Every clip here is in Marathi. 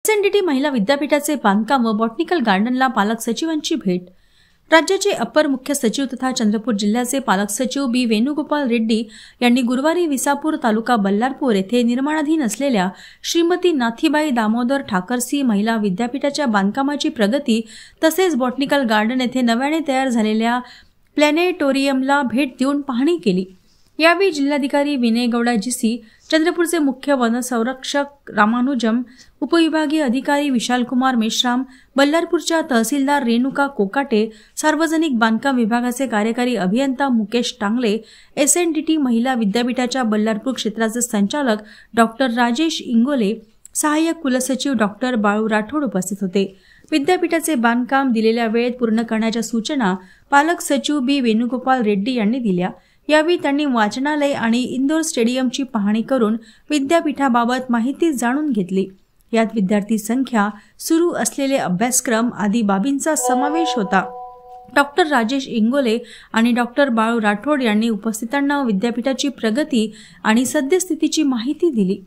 SNDT महिला विद्यापीठाचे बांधकाम व बॉटनिकल गार्डनला पालक सचिवांची भेट। राज्याचे अपर मुख्य सचिव तथा चंद्रपूर जिल्ह्याचे पालक सचिव बी वेणुगोपाल रेड्डी यांनी गुरुवारी विसापूर तालुका बल्लारपूर येथे निर्माणाधीन असलेल्या श्रीमती नाथीबाई दामोदर ठाकरसी महिला विद्यापीठाच्या बांधकामाची प्रगती तसेच बॉटनिकल गार्डन येथे नव्याने तयार झालेल्या प्लॅनेटोरियमला भेट देऊन पाहणी केली। यावेळी जिल्हाधिकारी विनय गौडा जीसी, चंद्रपूरचे मुख्य वनसंरक्षक रामानुजम, उपविभागीय अधिकारी विशालकुमार मेश्राम, बल्लारपूरच्या तहसीलदार रेणुका कोकाटे, सार्वजनिक बांधकाम विभागाचे कार्यकारी अभियंता मुकेश टांगले, SNDT महिला विद्यापीठाच्या बल्लारपूर क्षेत्राचे संचालक डॉक्टर राजेश इंगोले, सहाय्यक कुलसचिव डॉक्टर बाळू राठोड उपस्थित होते। विद्यापीठाचे बांधकाम दिलेल्या वेळेत पूर्ण करण्याच्या सूचना पालक सचिव बी वेणुगोपाल रेड्डी यांनी दिल्या। यावेळी त्यांनी वाचनालय आणि इंडोर स्टेडियमची पाहणी करून विद्यापीठाबाबत माहिती जाणून घेतली। यात विद्यार्थी संख्या, सुरू असलेले अभ्यासक्रम आदी बाबींचा समावेश होता। डॉक्टर राजेश इंगोले आणि डॉक्टर बाळू राठोड यांनी उपस्थितांना विद्यापीठाची प्रगती आणि सद्यस्थितीची माहिती दिली।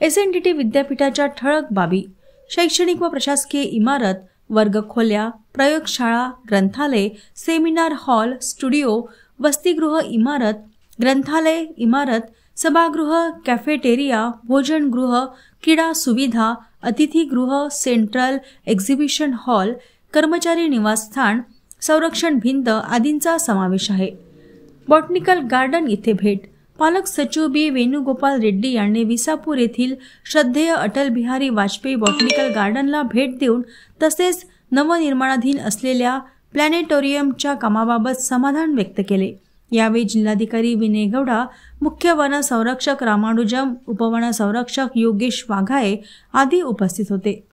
SNDT विद्यापीठाच्या ठळक बाबी: शैक्षणिक व प्रशासकीय इमारत, वर्गखोल्या, प्रयोगशाळा, ग्रंथालय, सेमिनार हॉल, स्टुडिओ, वसतिगृह इमारत, ग्रंथालय इमारत, सभागृह, कॅफेटेरिया, भोजनगृह, क्रीडा सुविधा, अतिथीगृह, सेंट्रल एक्झिबिशन हॉल, कर्मचारी निवासस्थान, संरक्षण भिंत आदींचा समावेश आहे। बॉटनिकल गार्डन येथे भेट: पालक सचिव बी वेणुगोपाल रेड्डी यांनी विसापूर येथील श्रद्धेय अटल बिहारी वाजपेयी बॉटनिकल गार्डनला भेट देऊन तसेच नवनिर्माणाधीन असलेल्या प्लॅनेटोरियमच्या कामाबाबत समाधान व्यक्त केले। यावेळी जिल्हाधिकारी विनय गौडा, मुख्य वनसंरक्षक रामानुजम, उपवनसंरक्षक योगेश वाघाळे आदी उपस्थित होते।